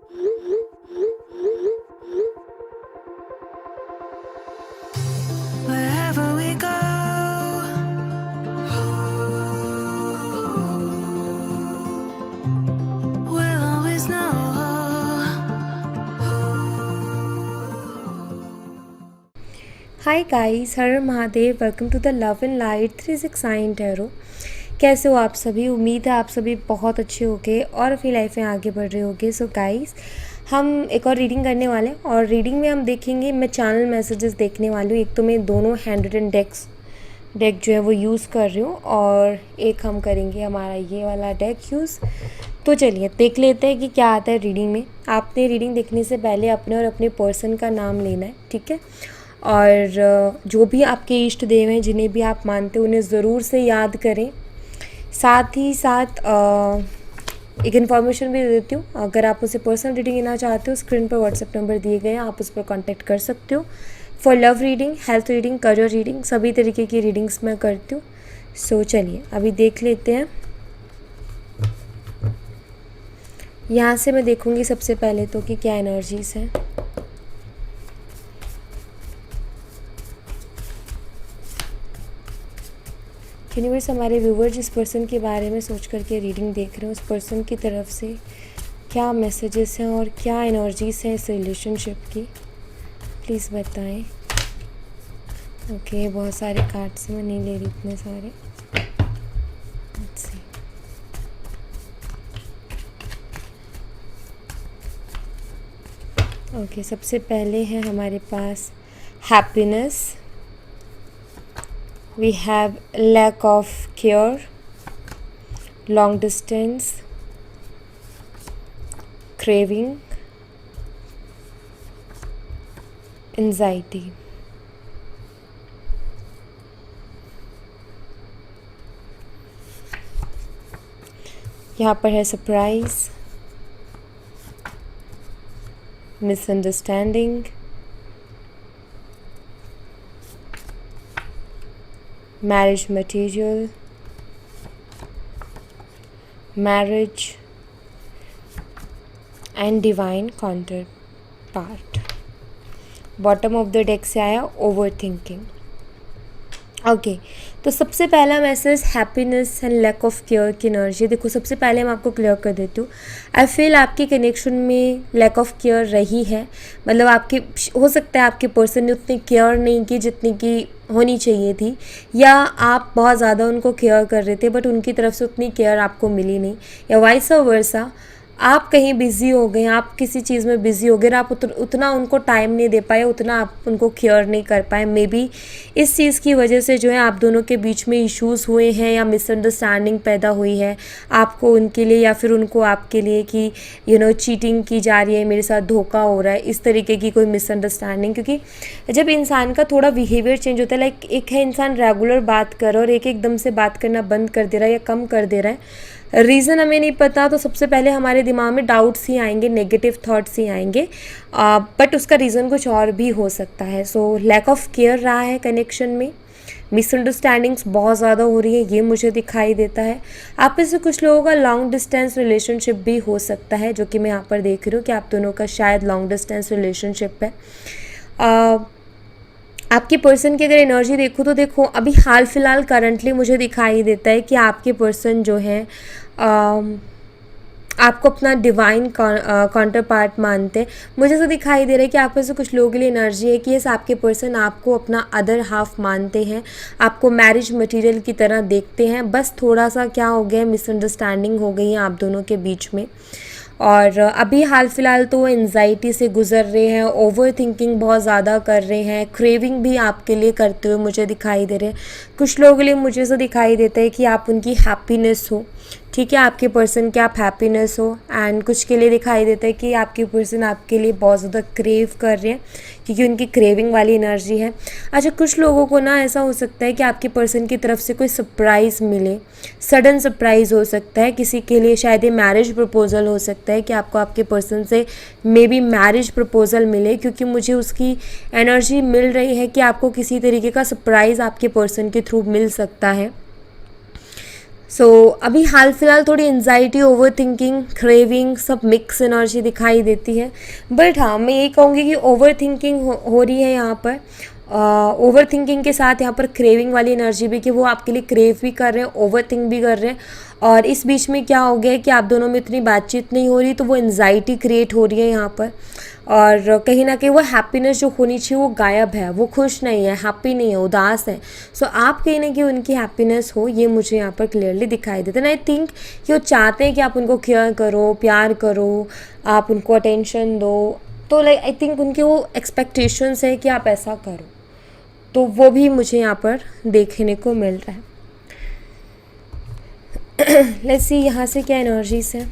Wherever we go, we'll always know. Hi guys, Har Mahadev. Welcome to the love and light 369 tarot. कैसे हो आप सभी? उम्मीद है आप सभी बहुत अच्छे होगे और अपनी लाइफ में आगे बढ़ रहे होगे। सो गाइस, हम एक और रीडिंग करने वाले हैं और रीडिंग में हम देखेंगे, मैं चैनल मैसेजेस देखने वाली हूँ। एक तो मैं दोनों हैंड रिटन डेक जो है वो यूज़ कर रही हूँ और एक हम करेंगे हमारा ये वाला डेक यूज़। तो चलिए देख लेते हैं कि क्या आता है रीडिंग में। आपने रीडिंग देखने से पहले अपने और अपने पर्सन का नाम लेना है, ठीक है? और जो भी आपके इष्ट देव हैं, जिन्हें भी आप मानते हो, उन्हें ज़रूर से याद करें। साथ ही साथ एक इन्फॉर्मेशन भी दे देती हूँ, अगर आप उसे पर्सनल रीडिंग लेना चाहते हो, स्क्रीन पर व्हाट्सएप नंबर दिए गए हैं, आप उस पर कांटेक्ट कर सकते हो। For love reading, health reading, career reading, सभी तरीके की रीडिंग्स मैं करती हूँ। सो चलिए अभी देख लेते हैं। यहाँ से मैं देखूँगी सबसे पहले तो कि क्या एनर्जीज़ हैं। यूनिवर्स, हमारे व्यूवर जिस पर्सन के बारे में सोच करके रीडिंग देख रहे हैं, उस पर्सन की तरफ से क्या मैसेजेस हैं और क्या एनर्जीज हैं इस रिलेशनशिप की, प्लीज़ बताएं। ओके, बहुत सारे कार्ड्स मैं नहीं ले रही इतने सारे। Let's see. ओके, सबसे पहले है हमारे पास happiness, we have lack of care, long distance, craving, anxiety. यहाँ पर है surprise, misunderstanding, marriage material, marriage and divine counterpart. Bottom of the deck से आया ओवर थिंकिंग। ओके, तो सबसे पहला message happiness and lack of care की energy. देखो, सबसे पहले मैं आपको क्लियर कर देती हूँ, आई फील आपके कनेक्शन में लैक ऑफ केयर रही है। मतलब आपके, हो सकता है आपके पर्सन ने उतनी केयर नहीं की जितनी की होनी चाहिए थी, या आप बहुत ज़्यादा उनको केयर कर रहे थे बट उनकी तरफ से उतनी केयर आपको मिली नहीं, या वाइस वर्सा आप कहीं बिज़ी हो गए, आप किसी चीज़ में बिज़ी हो गए और आप उतना उनको टाइम नहीं दे पाए, उतना आप उनको केयर नहीं कर पाए। मे बी इस चीज़ की वजह से जो है आप दोनों के बीच में इश्यूज़ हुए हैं या मिसअंडरस्टैंडिंग पैदा हुई है, आपको उनके लिए या फिर उनको आपके लिए कि चीटिंग की जा रही है, मेरे साथ धोखा हो रहा है, इस तरीके की कोई मिसअंडरस्टैंडिंग। क्योंकि जब इंसान का थोड़ा बिहेवियर चेंज होता है, लाइक एक है इंसान रेगुलर बात कर रहा है और एक एकदम से बात करना बंद कर दे रहा है या कम कर दे रहा है, रीज़न हमें नहीं पता, तो सबसे पहले हमारे दिमाग में डाउट्स ही आएंगे, नेगेटिव थॉट्स ही आएंगे, बट उसका रीज़न कुछ और भी हो सकता है। सो लैक ऑफ केयर रहा है कनेक्शन में, मिसअंडरस्टैंडिंग्स बहुत ज़्यादा हो रही है, ये मुझे दिखाई देता है। आप में से कुछ लोगों का लॉन्ग डिस्टेंस रिलेशनशिप भी हो सकता है, जो कि मैं यहाँ पर देख रही हूँ कि आप दोनों का शायद लॉन्ग डिस्टेंस रिलेशनशिप है। आपके पर्सन की अगर एनर्जी देखो तो देखो, अभी हाल फिलहाल करंटली मुझे दिखाई देता है कि आपके पर्सन जो है आपको अपना डिवाइन काउंटर पार्ट मानते हैं। मुझे तो दिखाई दे रहा है कि आप में से कुछ लोगों के लिए एनर्जी है कि ये आपके पर्सन आपको अपना अदर हाफ मानते हैं, आपको मैरिज मटेरियल की तरह देखते हैं। बस थोड़ा सा क्या हो गया, मिसअंडरस्टैंडिंग हो गई है आप दोनों के बीच में, और अभी हाल फिलहाल तो वो एंजाइटी से गुजर रहे हैं, ओवर थिंकिंग बहुत ज़्यादा कर रहे हैं, क्रेविंग भी आपके लिए करते हुए मुझे दिखाई दे रहे हैं। कुछ लोगों के लिए मुझे तो दिखाई देता है कि आप उनकी हैप्पीनेस हो, ठीक है, आपके पर्सन के आप हैप्पीनेस हो, एंड कुछ के लिए दिखाई देता है कि आपके पर्सन आपके लिए बहुत ज़्यादा क्रेव कर रहे हैं क्योंकि उनकी क्रेविंग वाली एनर्जी है। अच्छा, कुछ लोगों को ना ऐसा हो सकता है कि आपके पर्सन की तरफ से कोई सरप्राइज़ मिले, सडन सरप्राइज़ हो सकता है। किसी के लिए शायद ये मैरिज प्रपोजल हो सकता है कि आपको आपके पर्सन से मे बी मैरिज प्रपोजल मिले, क्योंकि मुझे उसकी एनर्जी मिल रही है कि आपको किसी तरीके का सरप्राइज़ आपके पर्सन के थ्रू मिल सकता है। अभी हाल फिलहाल थोड़ी एनजाइटी, ओवर थिंकिंग, क्रेविंग सब मिक्स एनर्जी दिखाई देती है। बट हाँ, मैं ये कहूँगी कि ओवर थिंकिंग हो रही है यहाँ पर। ओवर थिंकिंग के साथ यहाँ पर क्रेविंग वाली एनर्जी भी, कि वो आपके लिए क्रेव भी कर रहे हैं, ओवर थिंक भी कर रहे हैं। और इस बीच में क्या हो गया है कि आप दोनों में इतनी बातचीत नहीं हो रही, तो वो एनजाइटी क्रिएट हो रही है यहाँ पर। और कहीं ना कहीं वो हैप्पीनेस जो होनी चाहिए वो गायब है, वो खुश नहीं है, हैप्पी नहीं है, उदास है। आप कहीं ना कहीं उनकी हैप्पीनेस हो, ये मुझे यहाँ पर क्लियरली दिखाई देता है। आई थिंक कि वो चाहते हैं कि आप उनको केयर करो, प्यार करो, आप उनको अटेंशन दो। तो आई थिंक उनके वो एक्सपेक्टेशंस है कि आप ऐसा करो, तो वो भी मुझे यहाँ पर देखने को मिल रहा है। लेट्स सी यहाँ से क्या एनर्जीज है।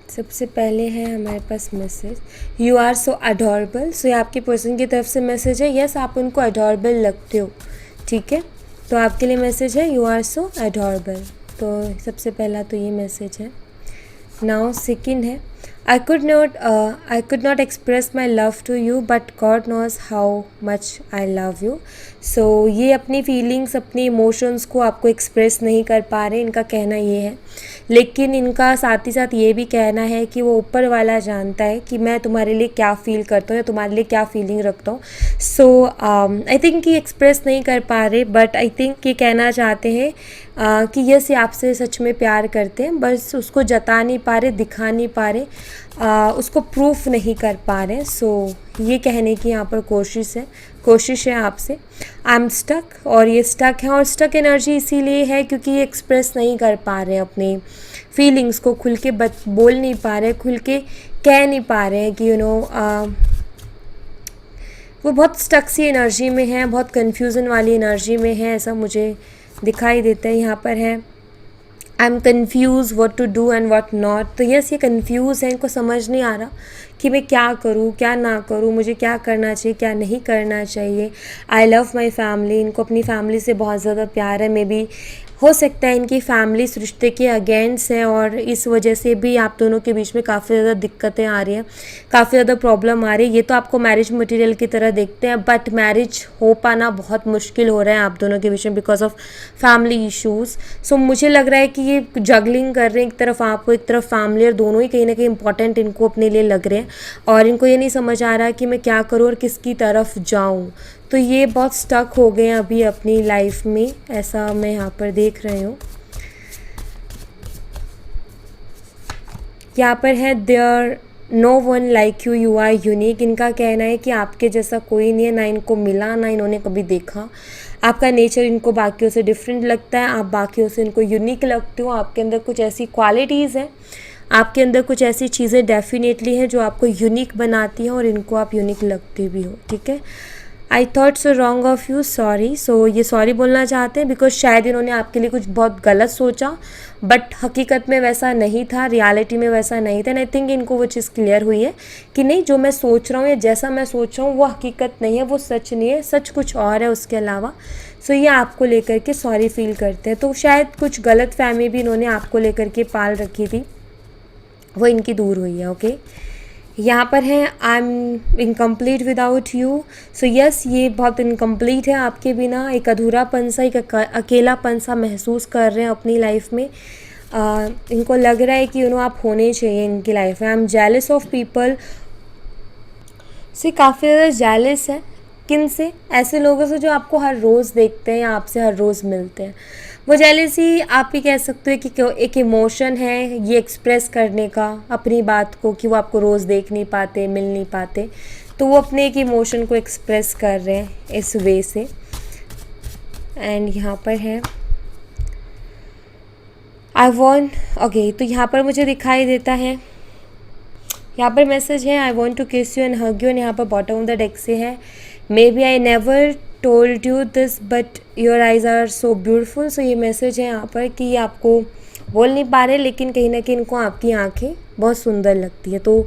सबसे पहले है हमारे पास message, you are so adorable. ये आपके पर्सन की तरफ से मैसेज है। यस, आप उनको अडोरेबल लगते हो, ठीक है। तो आपके लिए मैसेज है, यू आर सो अडोरेबल। तो सबसे पहला तो ये मैसेज है। नाउ सेकेंड है, I could not express my love to you, but God knows how much I love you. ये अपनी फीलिंग्स, अपनी इमोशंस को आपको एक्सप्रेस नहीं कर पा रहे, इनका कहना ये है। लेकिन इनका साथ ही साथ ये भी कहना है कि वो ऊपर वाला जानता है कि मैं तुम्हारे लिए क्या फ़ील करता हूँ या तुम्हारे लिए क्या फीलिंग रखता हूँ। आई थिंक ये एक्सप्रेस नहीं कर पा रहे, बट आई थिंक ये कहना चाहते हैं कि यस, ये आपसे सच में प्यार करते हैं, बस उसको जता नहीं पा रहे, दिखा नहीं पा रहे, उसको प्रूफ नहीं कर पा रहे। ये कहने की यहाँ पर कोशिश है आपसे। आई एम स्टक, और ये स्टक है, और स्टक एनर्जी इसीलिए है क्योंकि ये एक्सप्रेस नहीं कर पा रहे हैं अपनी फीलिंग्स को, खुल के बोल नहीं पा रहे, खुल के कह नहीं पा रहे हैं कि वो बहुत स्टक सी एनर्जी में है, बहुत कन्फ्यूज़न वाली एनर्जी में है, ऐसा मुझे दिखाई देता है। यहाँ पर है, I am confused what to do and what not. तो यस, ये कन्फ्यूज़ है, इनको समझ नहीं आ रहा कि मैं क्या करूँ, क्या ना करूँ, मुझे क्या करना चाहिए, क्या नहीं करना चाहिए। आई लव माई फैमिली, इनको अपनी फैमिली से बहुत ज़्यादा प्यार है। मे बी हो सकता है इनकी फैमिली इस रिश्ते के अगेंस्ट है, और इस वजह से भी आप दोनों के बीच में काफ़ी ज़्यादा दिक्कतें आ रही हैं, काफ़ी ज़्यादा प्रॉब्लम आ रही है। ये तो आपको मैरिज मटेरियल की तरह देखते हैं, बट मैरिज हो पाना बहुत मुश्किल हो रहा है आप दोनों के बीच में बिकॉज ऑफ फैमिली इशूज़। मुझे लग रहा है कि ये जगलिंग कर रहे हैं, एक तरफ आपको, एक तरफ फैमिली, और दोनों ही कहीं ना कहीं इंपॉर्टेंट इनको अपने लिए लग रहे हैं, और इनको ये नहीं समझ आ रहा कि मैं क्या करूँ और किसकी तरफ जाऊँ। तो ये बहुत स्टक हो गए हैं अभी अपनी लाइफ में, ऐसा मैं यहाँ पर देख रही हूँ। यहाँ पर है, there no one like you, you are unique. इनका कहना है कि आपके जैसा कोई नहीं है, ना इनको मिला, ना इन्होंने कभी देखा। आपका नेचर इनको बाकियों से डिफरेंट लगता है, आप बाकियों से इनको यूनिक लगते हो। आपके अंदर कुछ ऐसी क्वालिटीज़ हैं, आपके अंदर कुछ ऐसी चीज़ें डेफिनेटली हैं जो आपको यूनिक बनाती हैं, और इनको आप यूनिक लगते भी हो, ठीक है। I thought so wrong of you, sorry. ये सॉरी बोलना चाहते हैं बिकॉज शायद इन्होंने आपके लिए कुछ बहुत गलत सोचा, बट हकीकत में वैसा नहीं था, रियलिटी में वैसा नहीं था। एंड आई थिंक इनको वो चीज़ क्लियर हुई है कि नहीं, जो मैं सोच रहा हूँ या जैसा मैं सोच रहा हूँ वो हकीकत नहीं है, वो सच नहीं है, सच कुछ और है उसके अलावा। ये आपको लेकर के सॉरी फील करते हैं। तो शायद कुछ गलत फहमी भी इन्होंने आपको लेकर के पाल रखी थी, वो इनकी दूर हुई है, ओके। यहाँ पर है, I M incomplete without you. Yes, ये बहुत इनकम्प्लीट है आपके बिना, एक अधूरापन सा, एक अकेलापन सा महसूस कर रहे हैं अपनी लाइफ में। इनको लग रहा है कि आप होने चाहिए इनकी लाइफ में। I am jealous of people, काफ़ी ज़्यादा जेलस है। किन से? ऐसे लोगों से जो आपको हर रोज़ देखते हैं या आपसे हर रोज़ मिलते हैं। वो जेलसी आप ही कह सकते हो कि एक इमोशन है ये एक्सप्रेस करने का अपनी बात को, कि वो आपको रोज़ देख नहीं पाते, मिल नहीं पाते, तो वो अपने एक इमोशन को एक्सप्रेस कर रहे हैं इस वे से। एंड यहाँ पर है, आई वॉन्ट, ओके, तो यहाँ पर मुझे दिखाई देता है, यहाँ पर मैसेज है, I want to kiss you and hug you. And यहाँ पर बॉटम ऑफ द डेक से है, maybe I never told you this but your eyes are so beautiful. ये मैसेज है यहाँ पर कि आपको बोल नहीं पा रहे, लेकिन कहीं ना कहीं इनको आपकी आंखें बहुत सुंदर लगती है। तो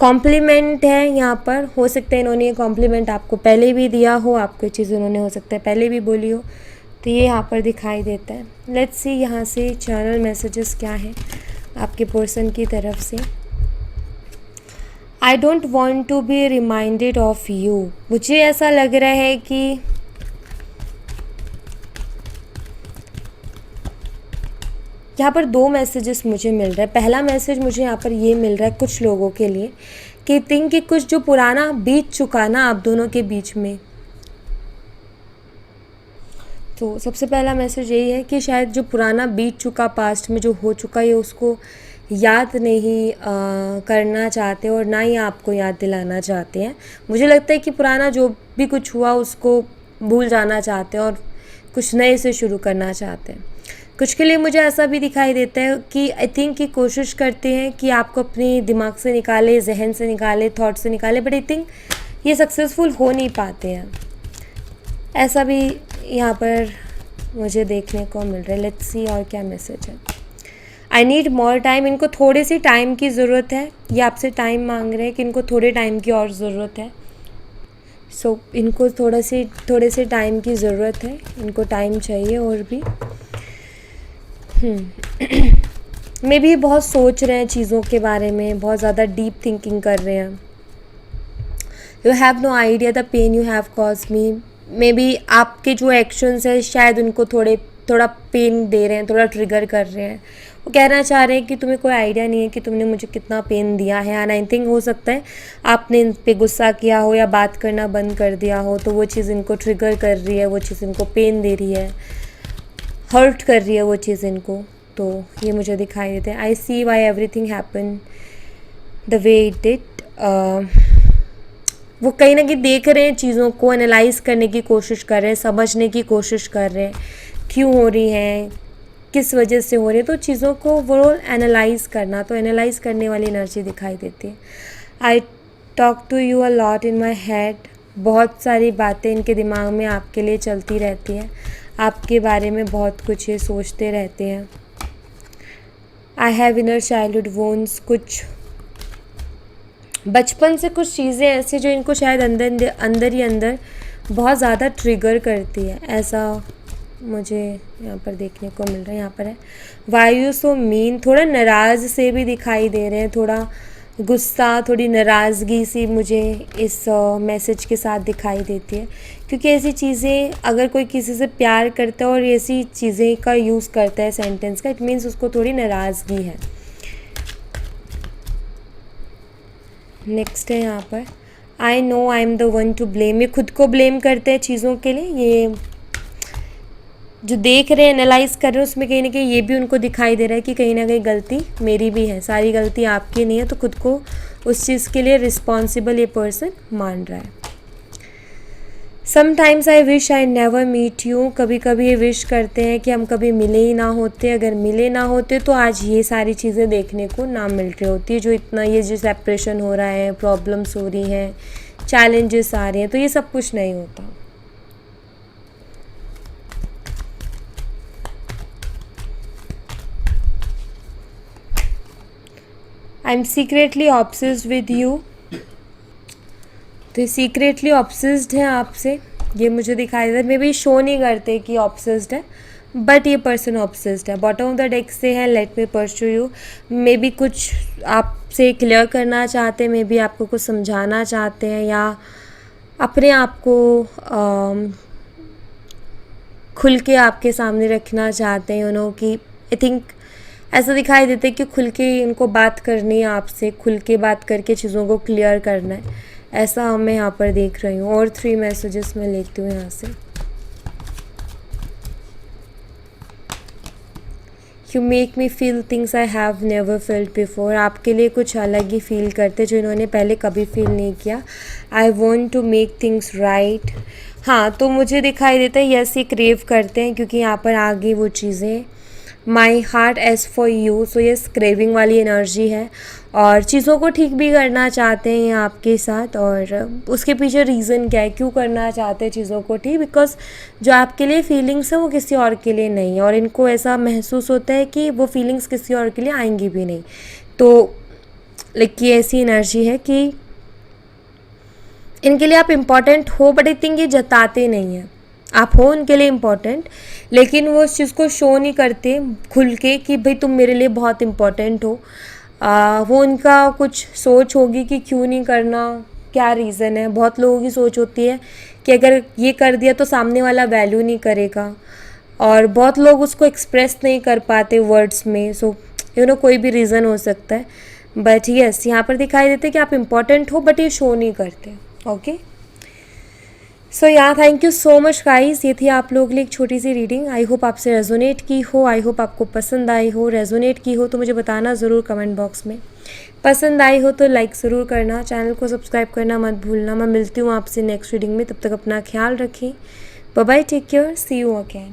कॉम्प्लीमेंट है यहाँ पर। हो सकता है इन्होंने ये कॉम्प्लीमेंट आपको पहले भी दिया हो, आपको ये चीज़ उन्होंने हो सकता है पहले भी बोली हो, तो ये यहाँ पर दिखाई देता है। लेट्स सी यहाँ से चैनल मैसेजेस क्या है आपके पर्सन की तरफ से। I don't want to be reminded of you. मुझे ऐसा लग रहा है कि यहाँ पर 2 मैसेजेस मुझे मिल रहा है। पहला मैसेज मुझे यहाँ पर ये मिल रहा है कुछ लोगों के लिए कि थिंक कि कुछ जो पुराना बीत चुका ना आप दोनों के बीच में, तो सबसे पहला मैसेज यही है कि शायद जो पुराना बीत चुका पास्ट में जो हो चुका है उसको याद नहीं करना चाहते और ना ही आपको याद दिलाना चाहते हैं। मुझे लगता है कि पुराना जो भी कुछ हुआ उसको भूल जाना चाहते हैं और कुछ नए से शुरू करना चाहते हैं। कुछ के लिए मुझे ऐसा भी दिखाई देता है कि आई थिंक कि कोशिश करते हैं कि आपको अपने दिमाग से निकाले, जहन से निकाले, थॉट से निकाले, बट आई थिंक ये सक्सेसफुल हो नहीं पाते हैं। ऐसा भी यहाँ पर मुझे देखने को मिल रहा है। लेट्स सी और क्या मैसेज है। I need more time. इनको थोड़े से टाइम की ज़रूरत है। ये आपसे टाइम मांग रहे हैं कि इनको थोड़े टाइम की और ज़रूरत है। सो इनको थोड़े से टाइम की ज़रूरत है। इनको टाइम चाहिए और भी। मे भी बहुत सोच रहे हैं चीज़ों के बारे में, बहुत ज़्यादा डीप थिंकिंग कर रहे हैं। You have no idea the pain you have cause me. Maybe आपके जो एक्शंस है शायद उनको थोड़ा पेन दे रहे हैं, थोड़ा ट्रिगर कर रहे हैं। वो कहना चाह रहे हैं कि तुम्हें कोई आइडिया नहीं है कि तुमने मुझे कितना पेन दिया है। एंड आई थिंक हो सकता है आपने इन पे गुस्सा किया हो या बात करना बंद कर दिया हो, तो वो चीज़ इनको ट्रिगर कर रही है, वो चीज़ इनको पेन दे रही है, हर्ट कर रही है वो चीज़ इनको। तो ये मुझे दिखाई देते हैं। I see why everything happen the way it did. वो कहीं ना कहीं देख रहे हैं चीज़ों को, एनालाइज करने की कोशिश कर रहे हैं, समझने की कोशिश कर रहे हैं क्यों हो रही हैं, किस वजह से हो रही है। तो चीज़ों को ओवरऑल एनालाइज करना, तो एनालाइज करने वाली एनर्जी दिखाई देती है। I talk to you a lot in my head. बहुत सारी बातें इनके दिमाग में आपके लिए चलती रहती हैं, आपके बारे में बहुत कुछ ये सोचते रहते हैं। I have inner childhood वोन्स। कुछ बचपन से कुछ चीज़ें ऐसी जो इनको शायद अंदर ही अंदर बहुत ज़्यादा ट्रिगर करती है, ऐसा मुझे यहाँ पर देखने को मिल रहा है। यहाँ पर है वाई यू सो मीन। थोड़ा नाराज़ से भी दिखाई दे रहे हैं, थोड़ा गुस्सा, थोड़ी नाराज़गी सी मुझे इस मैसेज के साथ दिखाई देती है। क्योंकि ऐसी चीज़ें अगर कोई किसी से प्यार करता है और ऐसी चीज़ें का यूज़ करता है सेंटेंस का, इट मीन्स उसको थोड़ी नाराज़गी है। नेक्स्ट है यहाँ पर I know I am the one two blame. ये खुद को ब्लेम करते हैं चीज़ों के लिए। ये जो देख रहे हैं, एनालाइज कर रहे हैं, उसमें कहीं ना कहीं ये भी उनको दिखाई दे रहा है कि कहीं ना कहीं गलती मेरी भी है, सारी गलती आपकी नहीं है। तो खुद को उस चीज़ के लिए रिस्पॉन्सिबल ये पर्सन मान रहा है। Sometimes I wish I never meet you. कभी कभी ये विश करते हैं कि हम कभी मिले ही ना होते। अगर मिले ना होते तो आज ये सारी चीज़ें देखने को ना मिल रही होती है। जो इतना ये जो सेपरेशन हो रहा है, प्रॉब्लम्स हो रही हैं, चैलेंजेस आ रहे हैं, तो ये सब कुछ नहीं होता। I am secretly obsessed with you. तो ये सीक्रेटली ऑब्सेस्ड है आपसे, ये मुझे दिखाई दे रहा है। मे बी शो नहीं करते कि ऑब्सेस्ड है, बट ये पर्सन ऑब्सेस्ड है। बॉटम ऑफ द डेक से है let me pursue you. May be कुछ आपसे क्लियर करना चाहते हैं, मे बी आपको कुछ समझाना चाहते हैं, या अपने आप को खुल के आपके सामने रखना चाहते हैं। कि आई थिंक ऐसा दिखाई देता है कि खुल के इनको बात करनी है आपसे, खुल के बात करके चीज़ों को क्लियर करना है, ऐसा मैं यहाँ पर देख रही हूँ। और 3 मैसेजेस मैं लेती हूँ यहाँ से। You make me feel things I have never field before. आपके लिए कुछ अलग ही फील करते जो इन्होंने पहले कभी फील नहीं किया। I want to make things right. हाँ, तो मुझे दिखाई देता है यस, ये क्रेव करते हैं क्योंकि यहाँ पर आगे वो चीज़ें my heart aches for you, so ये क्रेविंग वाली एनर्जी है और चीज़ों को ठीक भी करना चाहते हैं ये आपके साथ। और उसके पीछे रीज़न क्या है, क्यों करना चाहते हैं चीज़ों को ठीक, बिकॉज जो आपके लिए फीलिंग्स है वो किसी और के लिए नहीं है और इनको ऐसा महसूस होता है कि वो फीलिंग्स किसी और के लिए आएंगी भी नहीं। तो लाइक ये ऐसी एनर्जी है कि इनके लिए आप इम्पॉर्टेंट हो, बट आई थिंक ये जताते नहीं हैं। आप हो उनके लिए इम्पॉर्टेंट, लेकिन वो उस चीज़ को शो नहीं करते खुल के कि भाई तुम मेरे लिए बहुत इम्पॉर्टेंट हो। वो उनका कुछ सोच होगी कि क्यों नहीं करना, क्या रीज़न है। बहुत लोगों की सोच होती है कि अगर ये कर दिया तो सामने वाला वैल्यू नहीं करेगा, और बहुत लोग उसको एक्सप्रेस नहीं कर पाते वर्ड्स में। सो कोई भी रीज़न हो सकता है, बट यस यहाँ पर दिखाई देते हैं कि आप इम्पॉर्टेंट हो बट ये शो नहीं करते। ओके, सो या thank you so much guys. ये थी आप लोगों के लिए एक छोटी सी रीडिंग। आई होप आपसे रेजोनेट की हो, आई होप आपको पसंद आई हो। रेजोनेट की हो तो मुझे बताना ज़रूर कमेंट बॉक्स में। पसंद आई हो तो लाइक ज़रूर करना, चैनल को सब्सक्राइब करना मत भूलना। मैं मिलती हूँ आपसे नेक्स्ट रीडिंग में, तब तक अपना ख्याल रखें। Bye bye, take care, see you again.